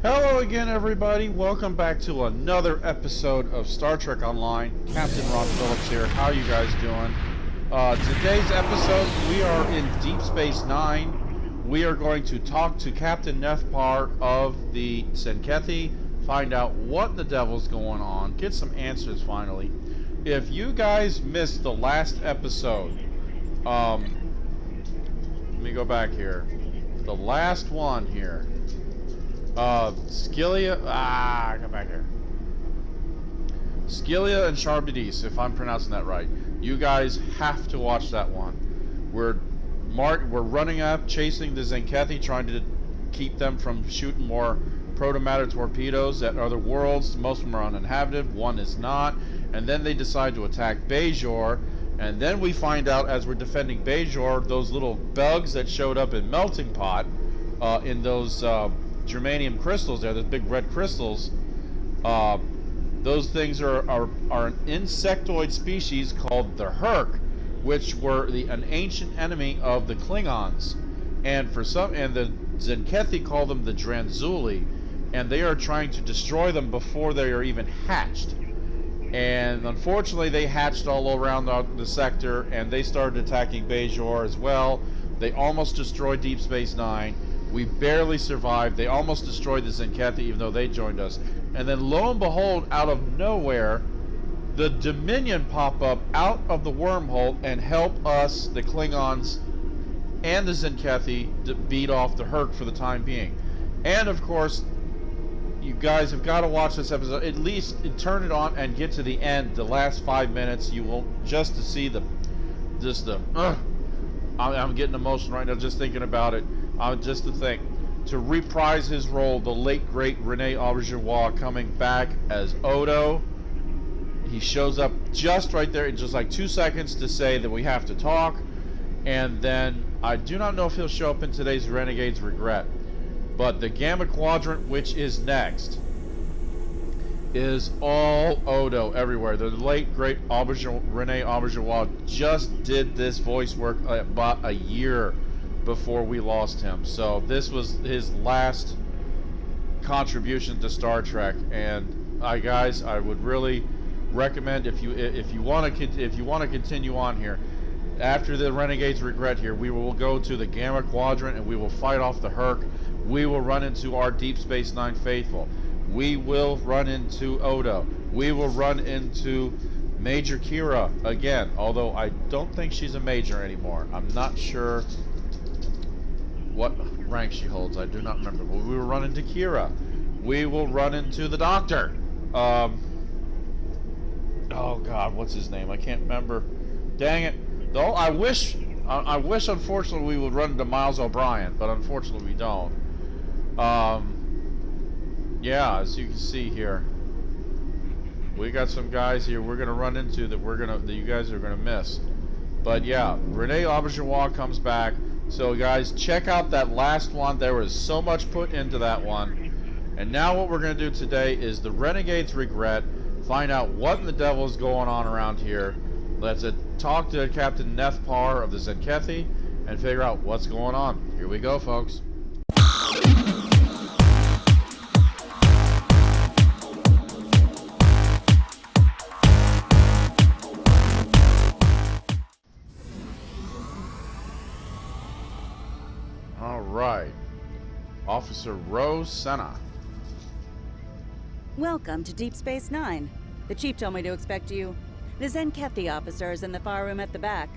Hello again, everybody. Welcome back to another episode of Star Trek Online. Captain Ron Phillips here. How are you guys doing? Today's episode, we are in Deep Space Nine. We are going to talk to Captain Nethpar of the Tzenkethi, find out what the devil's going on, get some answers finally. If you guys missed the last episode, let me go back here. The last one here. Scylla, come back here. Scylla and Charbidis, if I'm pronouncing that right. You guys have to watch that one. We're running up, chasing the Tzenkethi, trying to keep them from shooting more proto-matter torpedoes at other worlds. Most of them are uninhabited, one is not. And then they decide to attack Bajor. And then we find out, as we're defending Bajor, those little bugs that showed up in Melting Pot, in those germanium crystals there, those big red crystals, those things are an insectoid species called the Herc, which were an ancient enemy of the Klingons, and the Tzenkethi call them the Dranzuli, and they are trying to destroy them before they are even hatched. And unfortunately, they hatched all around the sector, and they started attacking Bajor as well. They almost destroyed Deep Space Nine. We barely survived. They almost destroyed the Tzenkethi, even though they joined us. And then, lo and behold, out of nowhere, the Dominion pop up out of the wormhole and help us, the Klingons, and the Tzenkethi, to beat off the Herc for the time being. And, of course, you guys have got to watch this episode. At least turn it on and get to the end, the last 5 minutes. You will, just to see I'm getting emotional right now just thinking about it. Just to think, to reprise his role, the late great Rene Auberjonois coming back as Odo. He shows up just right there in just like 2 seconds to say that we have to talk. And then I do not know if he'll show up in today's Renegade's Regret. But the Gamma Quadrant, which is next, is all Odo everywhere. The late great Rene Auberjonois just did this voice work about a year before we lost him, so this was his last contribution to Star Trek. And guys, I would really recommend, if you want to continue on here after the Renegade's Regret here, we will go to the Gamma Quadrant and we will fight off the Herc. We will run into our Deep Space Nine faithful. We will run into Odo. We will run into Major Kira again, although I don't think she's a major anymore. I'm not sure what rank she holds. I do not remember. But we will run into Kira. We will run into the Doctor. Oh God, what's his name? I can't remember. Dang it. Though I wish, unfortunately, we would run into Miles O'Brien, but unfortunately we don't. Yeah, as you can see here, we got some guys here we're gonna run into that you guys are gonna miss. But yeah, Rene Auberjonois comes back. So guys, check out that last one. There was so much put into that one. And now what we're going to do today is the Renegade's Regret. Find out what in the devil is going on around here. Let's talk to Captain Nethpar of the Tzenkethi and figure out what's going on. Here we go, folks. Right. Officer Rose Senna. Welcome to Deep Space Nine. The Chief told me to expect you. The Tzenkethi officer is in the fire room at the back.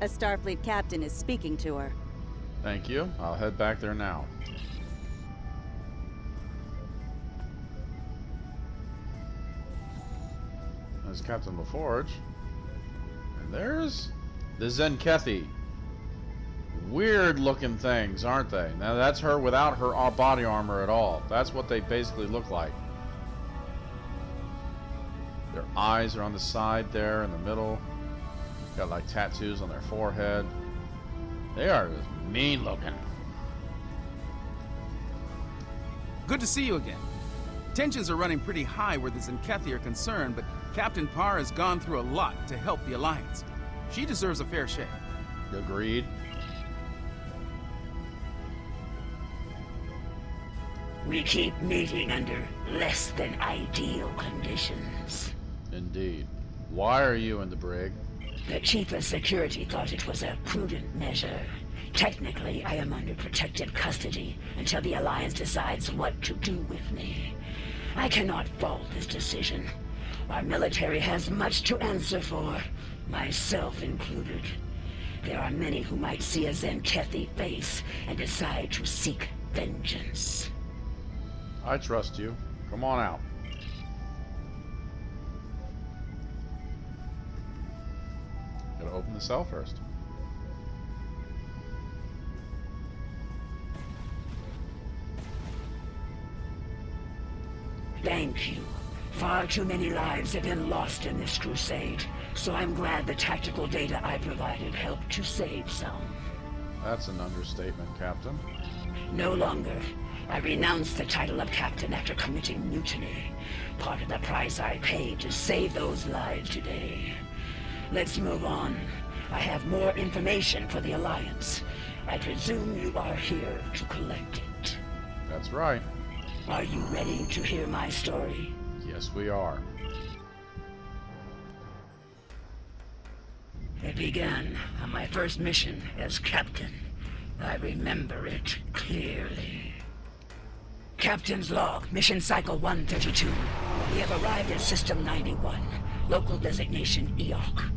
A Starfleet captain is speaking to her. Thank you. I'll head back there now. There's Captain LaForge. And there's the Tzenkethi. Weird looking things, aren't they? Now that's her without her body armor at all. That's what they basically look like. Their eyes are on the side there in the middle. Got like tattoos on their forehead. They are just mean looking. Good to see you again. Tensions are running pretty high where the Tzenkethi are concerned, but Captain Parr has gone through a lot to help the Alliance. She deserves a fair shake. Agreed. We keep meeting under less than ideal conditions. Indeed. Why are you in the brig? The Chief of Security thought it was a prudent measure. Technically, I am under protective custody until the Alliance decides what to do with me. I cannot fault this decision. Our military has much to answer for, myself included. There are many who might see a Zenkethi face and decide to seek vengeance. I trust you. Come on out. Gotta open the cell first. Thank you. Far too many lives have been lost in this crusade, so I'm glad the tactical data I provided helped to save some. That's an understatement, Captain. No longer. I renounced the title of captain after committing mutiny. Part of the price I paid to save those lives today. Let's move on. I have more information for the Alliance. I presume you are here to collect it. That's right. Are you ready to hear my story? Yes, we are. It began on my first mission as captain. I remember it clearly. Captain's log, mission cycle 132. We have arrived at System 91, local designation Eok.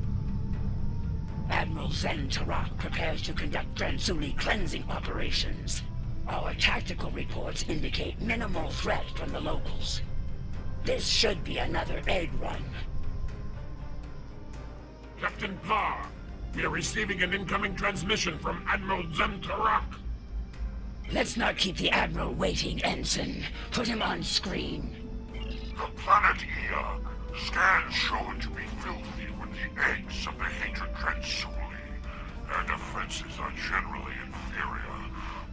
Admiral Zen Tarak prepares to conduct Dransuli cleansing operations. Our tactical reports indicate minimal threat from the locals. This should be another egg run. Captain Parr, we are receiving an incoming transmission from Admiral Zen Tarak. Let's not keep the Admiral waiting, Ensign. Put him on screen. The planet Eog. Scans show it to be filthy with the eggs of the hatred Dransuli. Their defenses are generally inferior,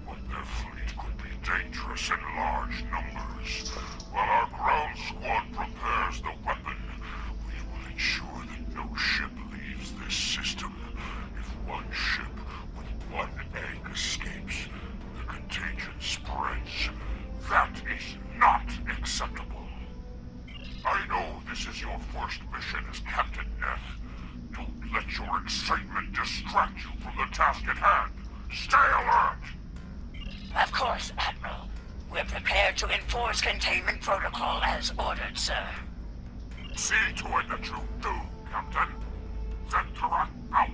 but their fleet could be dangerous in large numbers. While our ground squad prepares the weapon, we will ensure that no ship leaves this system. If one ship with one egg escapes, the contagion spreads. That is not acceptable. I know this is your first mission as Captain Neth. Don't let your excitement distract you from the task at hand. Stay alert! Of course, Admiral. We're prepared to enforce containment protocol as ordered, sir. See to it that you do, Captain. Zen Tarak out.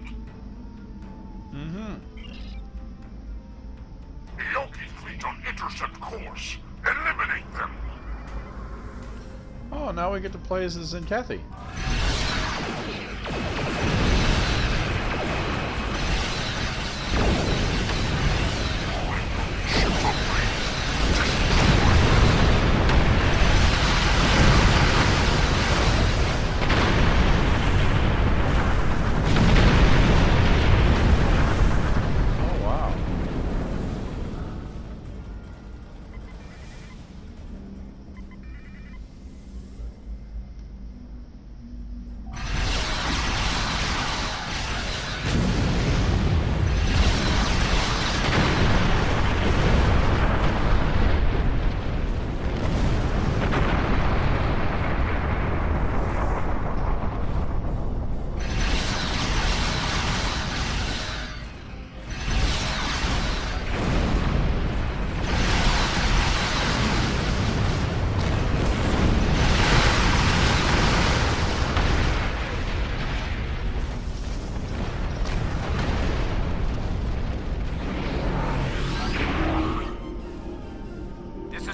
Eoki fleet on intercept course. Eliminate them. Oh, now we get to play as the Zenkethi.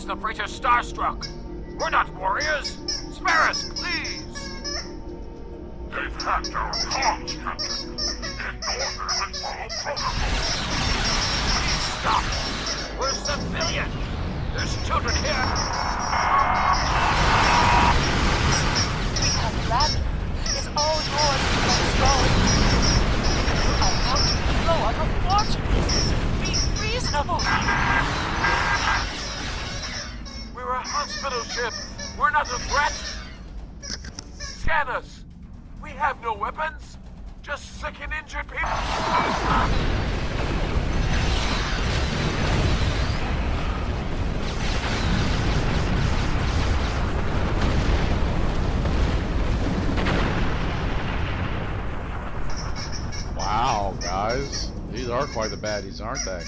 The freighter Starstruck. We're not warriors. Spare us, please. They've hacked our comms, Captain. Ignore them and follow protocol. Please stop. We're civilian. There's children here. We have the lab. It's all yours. Let us go. You are about to blow up a fortune. Be reasonable. We're a hospital ship. We're not a threat. Scan us. We have no weapons. Just sick and injured people. Yes, these are quite the baddies, aren't they?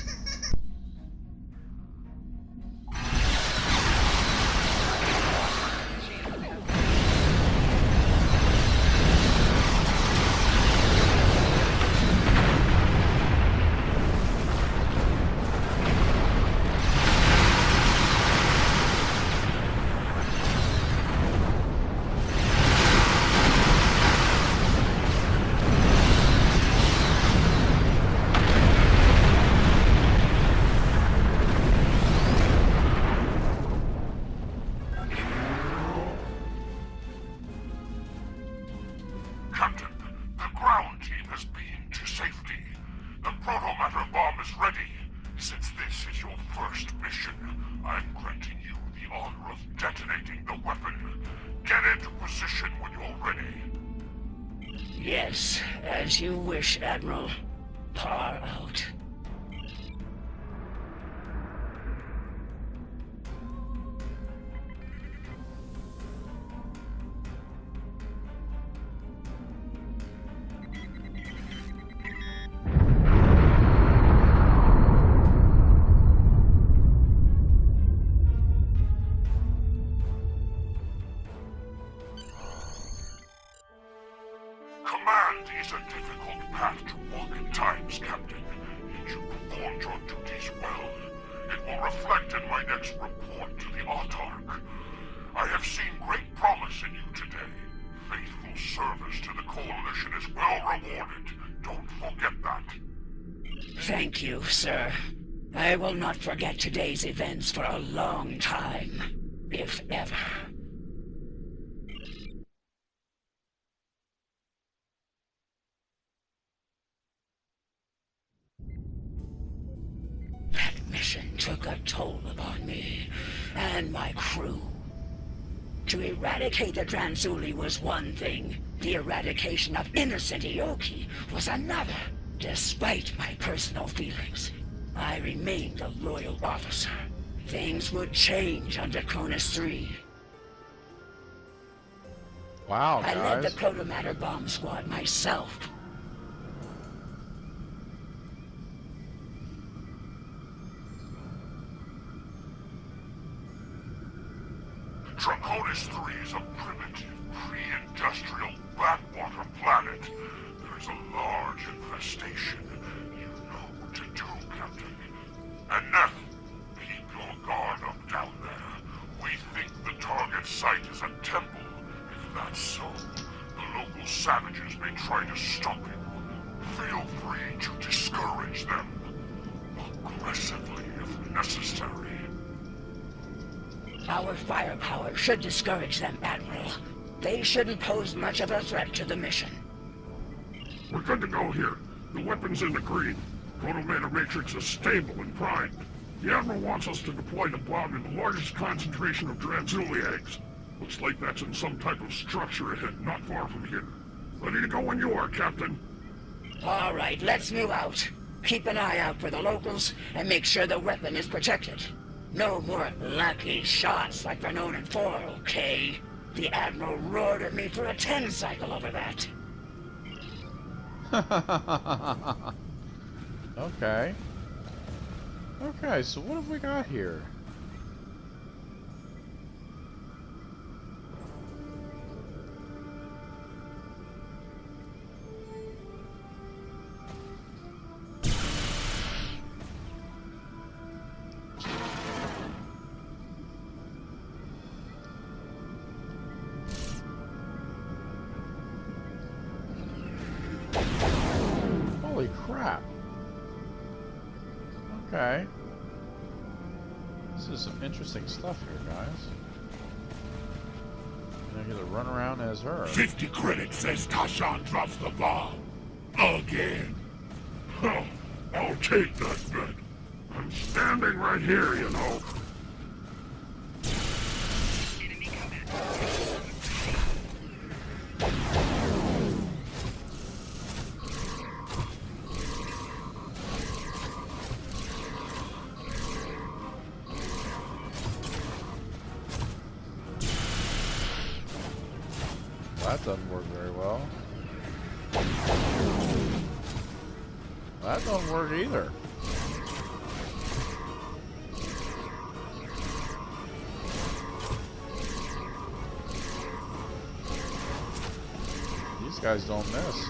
Captain, the ground team has been to safety. The proto-matter bomb is ready. Since this is your first mission, I'm granting you the honor of detonating the weapon. Get into position when you're ready. Yes, as you wish, Admiral. Par out. Command is a difficult path to walk at times, Captain, yet you performed your duties well. It will reflect in my next report to the Autarch. I have seen great promise in you today. Faithful service to the Coalition is well rewarded. Don't forget that. Thank you, sir. I will not forget today's events for a long time, if ever. That mission took a toll upon me and my crew. To eradicate the Transuli was one thing. The eradication of innocent Ioki was another. Despite my personal feelings, I remained a loyal officer. Things would change under Cronus 3. Wow, I led the guys. Proto-Matter bomb squad myself. Draconis 3 is a primitive, pre-industrial backwater planet. There is a large infestation. You know what to do, Captain. And Neth, keep your guard up down there. We think the target site is a temple. If that's so, the local savages may try to stop you. Feel free to discourage them. Aggressively, if necessary. Our firepower should discourage them, Admiral. They shouldn't pose much of a threat to the mission. We're good to go here. The weapon's in the green. Proto-Matter Matrix is stable and primed. The Admiral wants us to deploy the bomb in the largest concentration of Transuli eggs. Looks like that's in some type of structure ahead, not far from here. Ready to go when you are, Captain. All right, let's move out. Keep an eye out for the locals and make sure the weapon is protected. No more lucky shots like they're known in 4, okay? The Admiral roared at me for a 10 cycle over that. Okay. Okay, so what have we got here? Holy crap. Okay. This is some interesting stuff here, guys. I get to run around as her. 50 credits says Tashan drops the bomb. Again. Huh. I'll take that bet. I'm standing right here, you know. That doesn't work very well. That don't work either. These guys don't miss.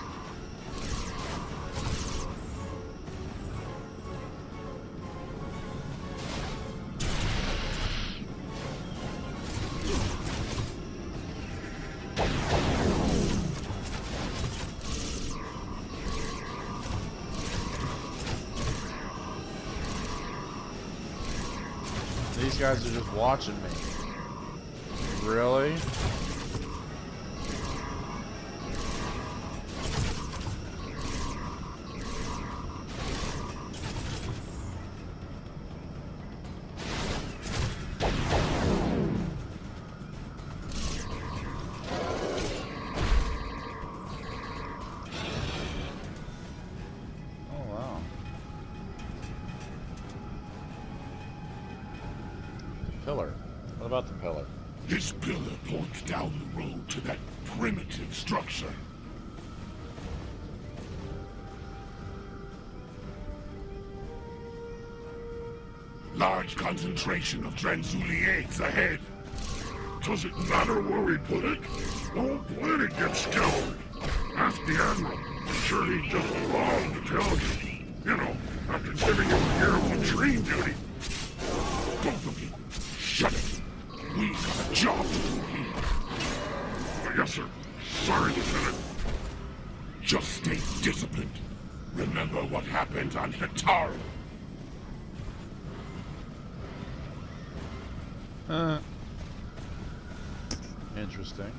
These guys are just watching me. Really? Pillar. What about the pillar? This pillar points down the road to that primitive structure. Large concentration of Tranzuli eggs ahead. Does it matter where we put it? The whole planet gets scoured. Ask the Admiral. I'm sure he'd just love to tell you. You know, after giving him a year of latrine duty. Both of you, shut it. We've got a job to do here. Yes, sir. Sorry, Lieutenant. Just stay disciplined. Remember what happened on Hitaru. Interesting.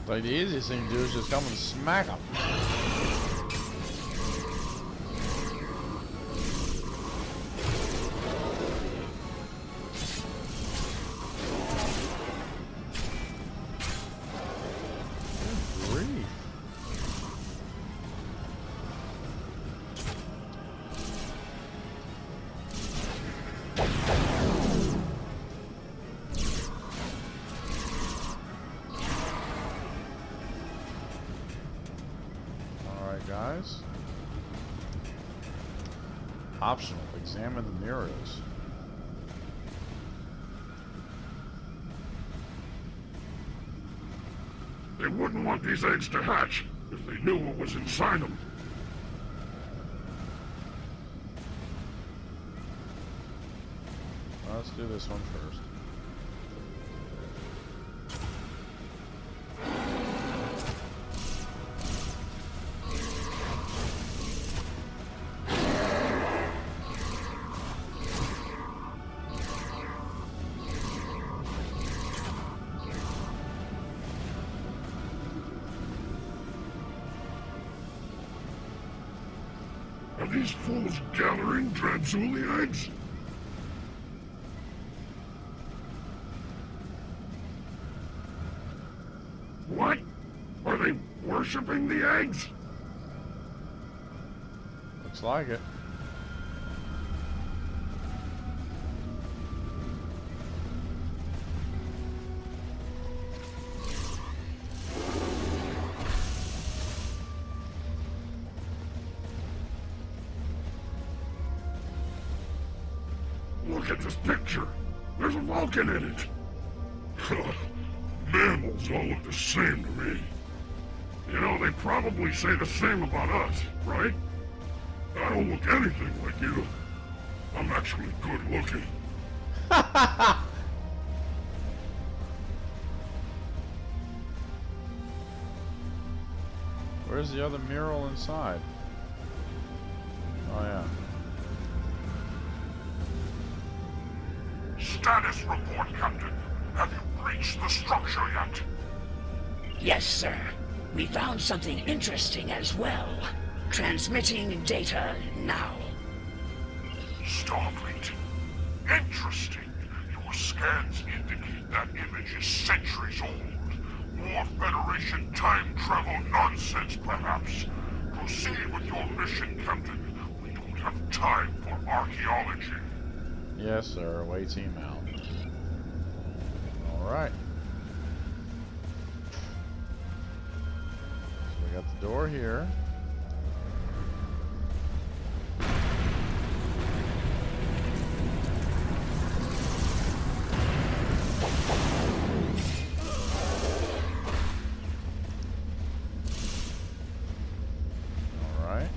Like, the easiest thing to do is just come and smack them. Good grief. Guys. Optional. Examine the mirrors. They wouldn't want these eggs to hatch if they knew what was inside them. Well, let's do this one first. Are these fools gathering Tranzuli eggs? What? Are they worshipping the eggs? Looks like it. Look at this picture. There's a Vulcan in it. Mammals all look the same to me. You know, they probably say the same about us, right? I don't look anything like you. I'm actually good looking. Where's the other mural inside? Oh, yeah. Status report, Captain. Have you breached the structure yet? Yes, sir. We found something interesting as well. Transmitting data now. Starfleet. Interesting. Your scans indicate that image is centuries old. More Federation time travel nonsense, perhaps. Proceed with your mission, Captain. We don't have time for archaeology. Yes, sir. Away team out. Alright. So we got the door here. Alright.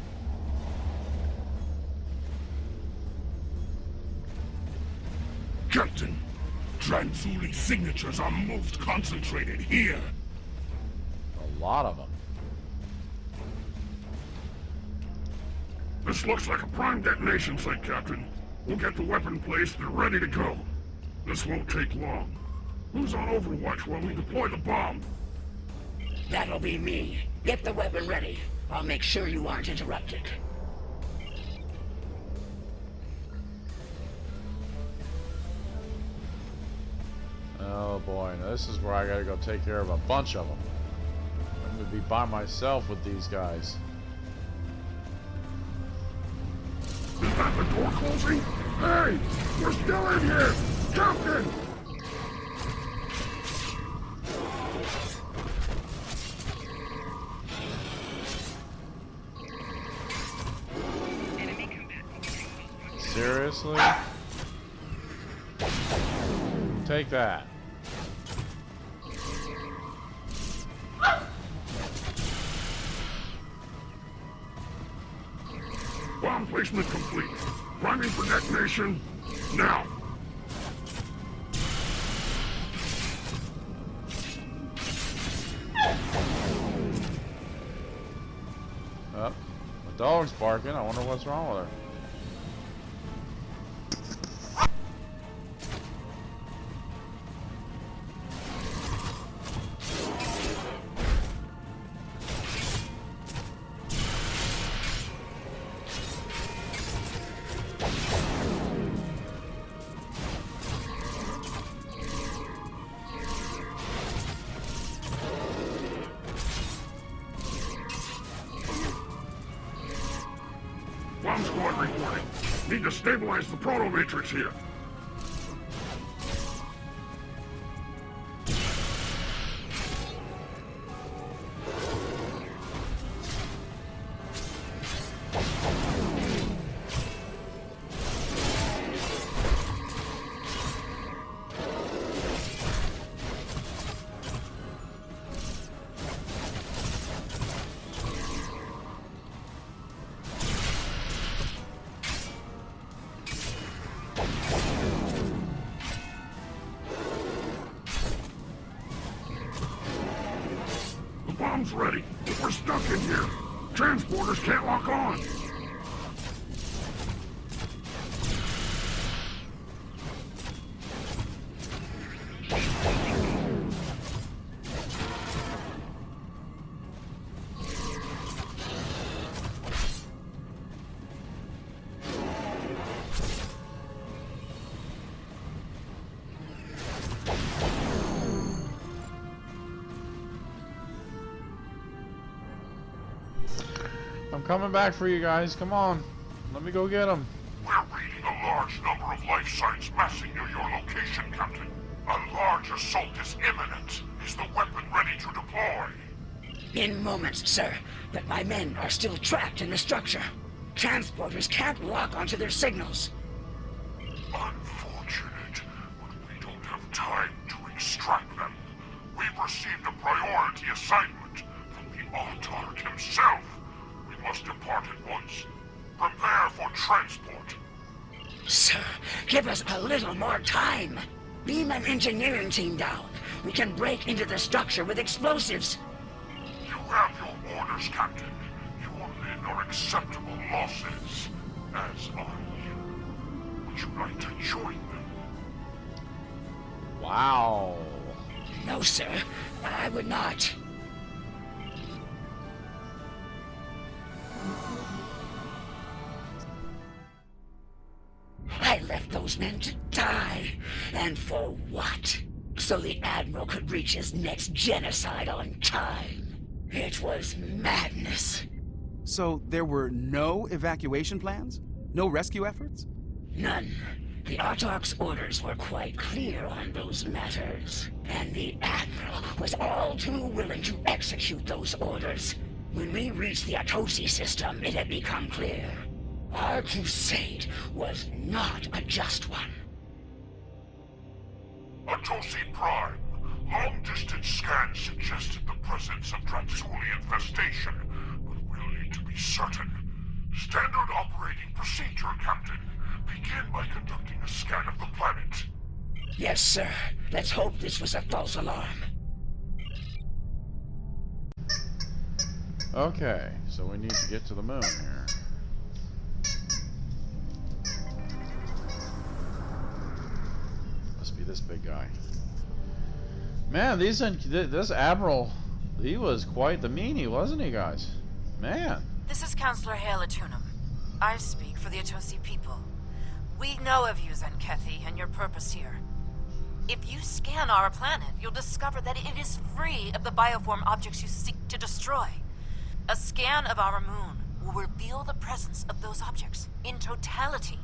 Captain, Transuli signatures are most concentrated here. A lot of them. This looks like a prime detonation site, Captain. We'll get the weapon placed and ready to go. This won't take long. Who's on overwatch while we deploy the bomb? That'll be me. Get the weapon ready. I'll make sure you aren't interrupted. Oh boy, now this is where I gotta go take care of a bunch of them. I'm gonna be by myself with these guys. Is that the door closing? Hey! We're still in here! Captain! Seriously? Take that. Bomb placement complete. Priming for detonation. Now. Oh, the dog's barking. I wonder what's wrong with her. Bomb squad reporting. Need to stabilize the proto-matrix here. Bomb's ready, but we're stuck in here. Transporters can't lock on. I'm coming back for you guys. Come on. Let me go get them. We're reading a large number of life signs massing near your location, Captain. A large assault is imminent. Is the weapon ready to deploy? In moments, sir. But my men are still trapped in the structure. Transporters can't lock onto their signals. Unfortunate, but we don't have time to extract them. We've received a priority assignment from the Autarch himself. We must depart at once. Prepare for transport. Sir, give us a little more time. Beam an engineering team down. We can break into the structure with explosives. You have your orders, Captain. Your men are acceptable losses, as are you. Would you like to join them? Wow. No, sir. I would not. I left those men to die. And for what? So the Admiral could reach his next genocide on time. It was madness. So there were no evacuation plans? No rescue efforts? None. The Autarch's orders were quite clear on those matters. And the Admiral was all too willing to execute those orders. When we reached the Atosi system, it had become clear. Our crusade was not a just one. Atosi Prime. Long-distance scans suggested the presence of Transuli infestation, but we'll need to be certain. Standard operating procedure, Captain. Begin by conducting a scan of the planet. Yes, sir. Let's hope this was a false alarm. Okay, so we need to get to the moon here. Must be this big guy. Man, this Admiral, he was quite the meanie, wasn't he, guys? Man. This is Counselor Hale Atunum. I speak for the Atosi people. We know of you, Zenkethi, and your purpose here. If you scan our planet, you'll discover that it is free of the bioform objects you seek to destroy. A scan of our moon will reveal the presence of those objects in totality.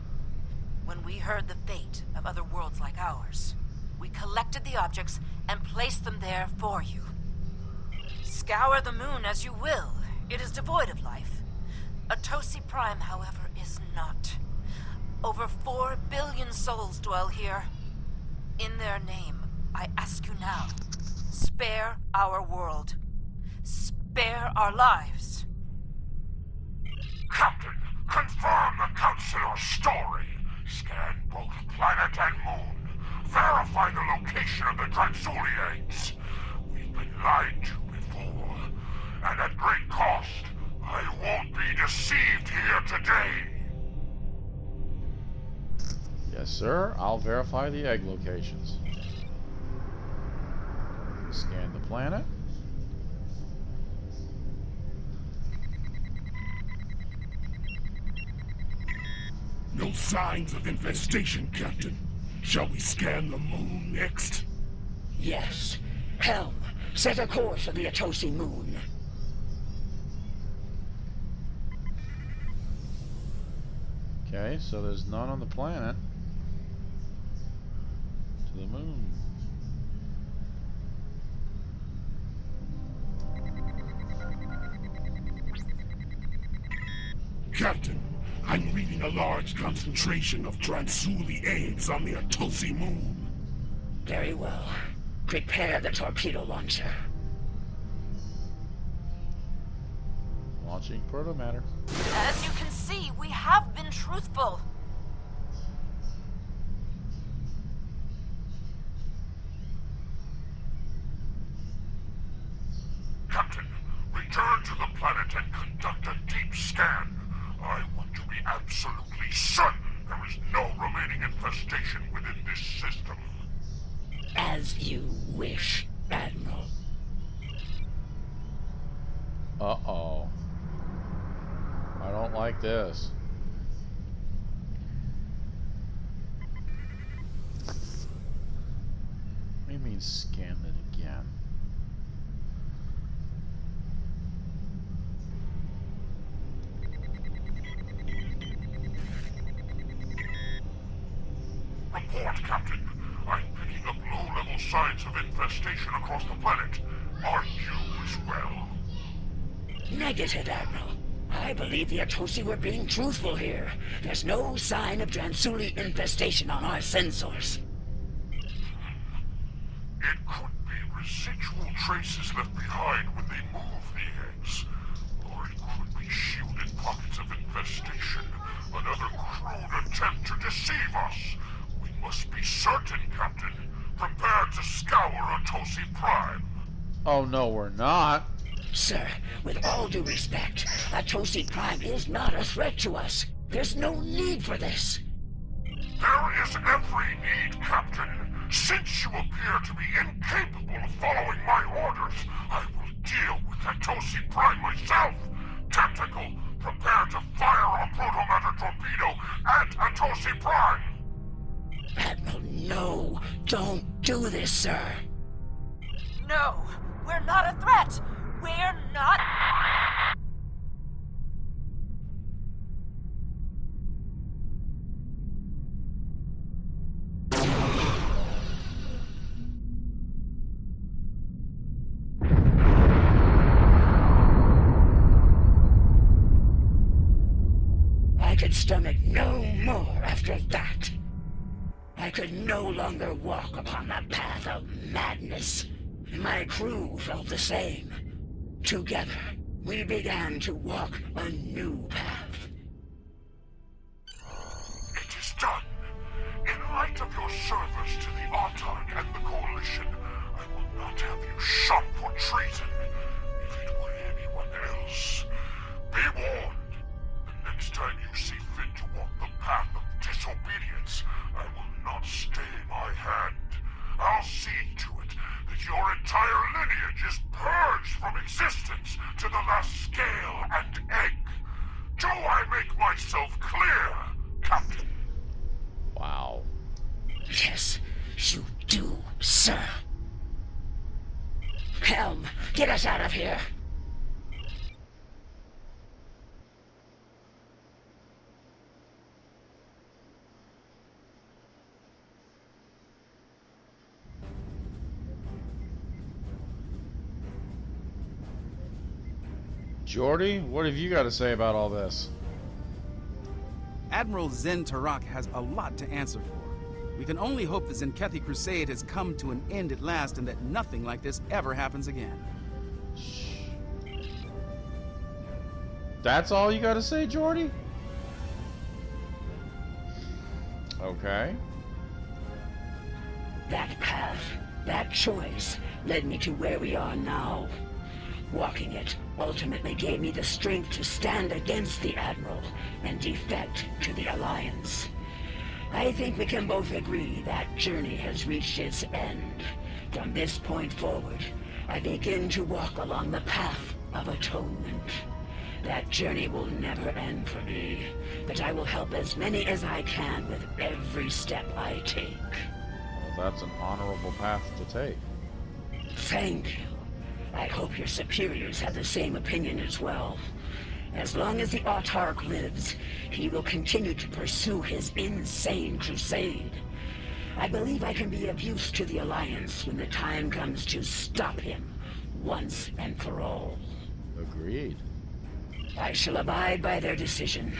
When we heard the fate of other worlds like ours, we collected the objects and placed them there for you. Scour the moon as you will. It is devoid of life. Atosi Prime, however, is not. Over 4 billion souls dwell here. In their name, I ask you now, spare our world. Spare our lives. Captain, confirm the Counselor's story. Scan both planet and moon. Verify the location of the Transuliates. We've been lied to before, and at great cost. I won't be deceived here today. Yes, sir. I'll verify the egg locations. Scan the planet. No signs of infestation, Captain. Shall we scan the moon next? Yes. Helm, set a course for the Atosi moon. Okay, so there's none on the planet. To the moon. Captain, I'm reading a large concentration of Transuli eggs on the Atosi moon. Very well. Prepare the torpedo launcher. Launching protomatter. As you can see, we have been truthful. Captain, return to the planet and conduct a deep scan. I want to be absolutely certain there is no remaining infestation within this system. As you wish, Admiral. Uh-oh. I don't like this. What do you mean scan it again? Report, Captain. I'm picking up low-level signs of infestation across the planet. Are you as well? Negative, Admiral. I believe the Atosi were being truthful here. There's no sign of Transuli infestation on our sensors. It could be residual traces left behind when they move the eggs. Or it could be shielded pockets of infestation. Another crude attempt to deceive us. We must be certain, Captain. Prepare to scour Atosi Prime. Oh no, we're not. Sir, with all due respect, Atosi Prime is not a threat to us. There's no need for this. There is every need, Captain. Since Since you appear to be incapable of following my orders, I will deal with Atosi Prime myself. Tactical, prepare to fire a protomatter torpedo at Atosi Prime. Admiral, no. Don't do this, sir. No, we're not a threat. We're not. I could stomach no more after that. I could no longer walk upon the path of madness. My crew felt the same. Together, we began to walk a new path. It is done. In light of your service to the Autarch and the Coalition, I will not have you shot for treason. If it were anyone else, be warned. The next time you see fit to walk the path of disobedience, I will not stay my hand. I'll see to it that your entire lineage is purged from existence to the last scale and egg. Do I make myself clear, Captain? Wow. Yes, you do, sir. Helm, get us out of here. Jordy, what have you got to say about all this? Admiral Zen Tarak has a lot to answer for. We can only hope the Zenkethi Crusade has come to an end at last and that nothing like this ever happens again. That's all you got to say, Jordy? Okay. That path, that choice, led me to where we are now. Walking it ultimately gave me the strength to stand against the Admiral and defect to the Alliance. I think we can both agree that journey has reached its end. From this point forward, I begin to walk along the path of atonement. That journey will never end for me, but I will help as many as I can with every step I take. Well, that's an honorable path to take. Thank you. I hope your superiors have the same opinion as well. As long as the Autarch lives, he will continue to pursue his insane crusade. I believe I can be of use to the Alliance when the time comes to stop him, once and for all. Agreed. I shall abide by their decision,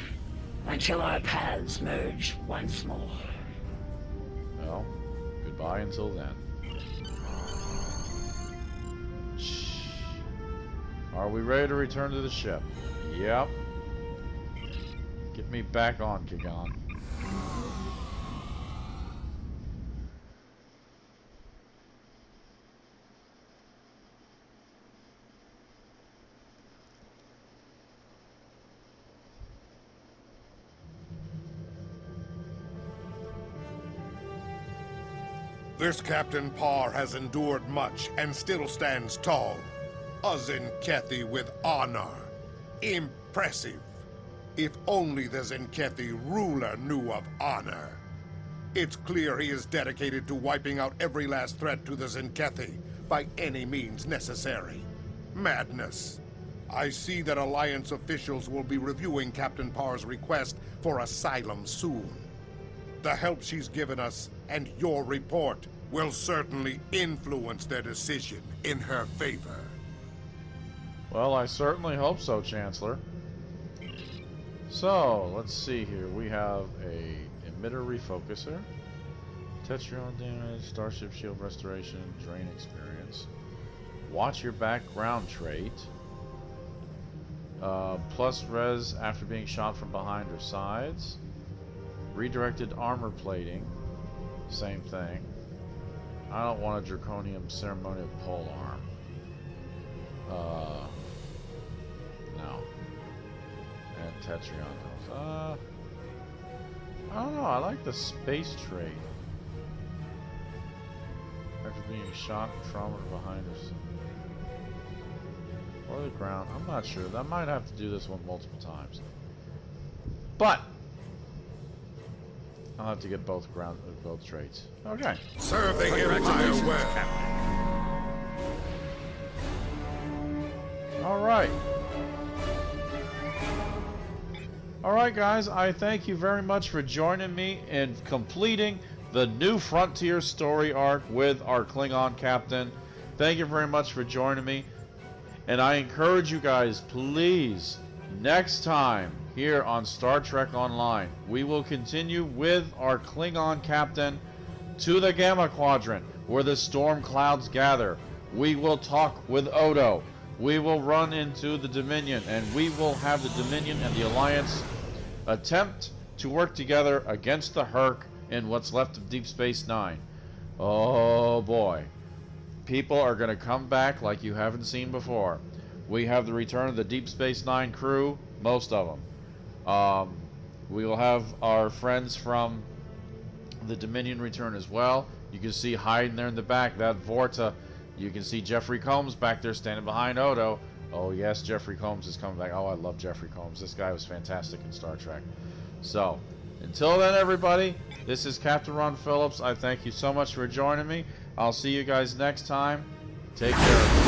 until our paths merge once more. Well, goodbye until then. Are we ready to return to the ship? Yep. Get me back on, Kigan. This Captain Parr has endured much and still stands tall. A Zenkethi with honor. Impressive. If only the Zenkethi ruler knew of honor. It's clear he is dedicated to wiping out every last threat to the Zenkethi by any means necessary. Madness. I see that Alliance officials will be reviewing Captain Parr's request for asylum soon. The help she's given us and your report will certainly influence their decision in her favor. Well, I certainly hope so, Chancellor. So, let's see here. We have a emitter refocuser, Tetrion damage, starship shield restoration, drain experience, watch your background trait, plus res after being shot from behind or sides, redirected armor plating, same thing. I don't want a draconium ceremonial pole arm. No. And Tetrion. I don't know. I like the space trait. After being shot and trauma behind us. Or the ground. I'm not sure. I might have to do this one multiple times. But I'll have to get both traits. Okay. Serve the Empire well. Alright. Alright guys, I thank you very much for joining me in completing the New Frontier story arc with our Klingon captain. Thank you very much for joining me. And I encourage you guys, please, next time here on Star Trek Online, we will continue with our Klingon captain to the Gamma Quadrant, where the storm clouds gather. We will talk with Odo. We will run into the Dominion, and we will have the Dominion and the Alliance attempt to work together against the Herc in what's left of Deep Space Nine. Oh boy. People are going to come back like you haven't seen before. We have the return of the Deep Space Nine crew, most of them. We will have our friends from the Dominion return as well. You can see hiding there in the back, that Vorta. You can see Jeffrey Combs back there standing behind Odo. Oh yes, Jeffrey Combs is coming back. Oh, I love Jeffrey Combs. This guy was fantastic in Star Trek. So, until then, everybody, this is Captain Ron Phillips. I thank you so much for joining me. I'll see you guys next time. Take care.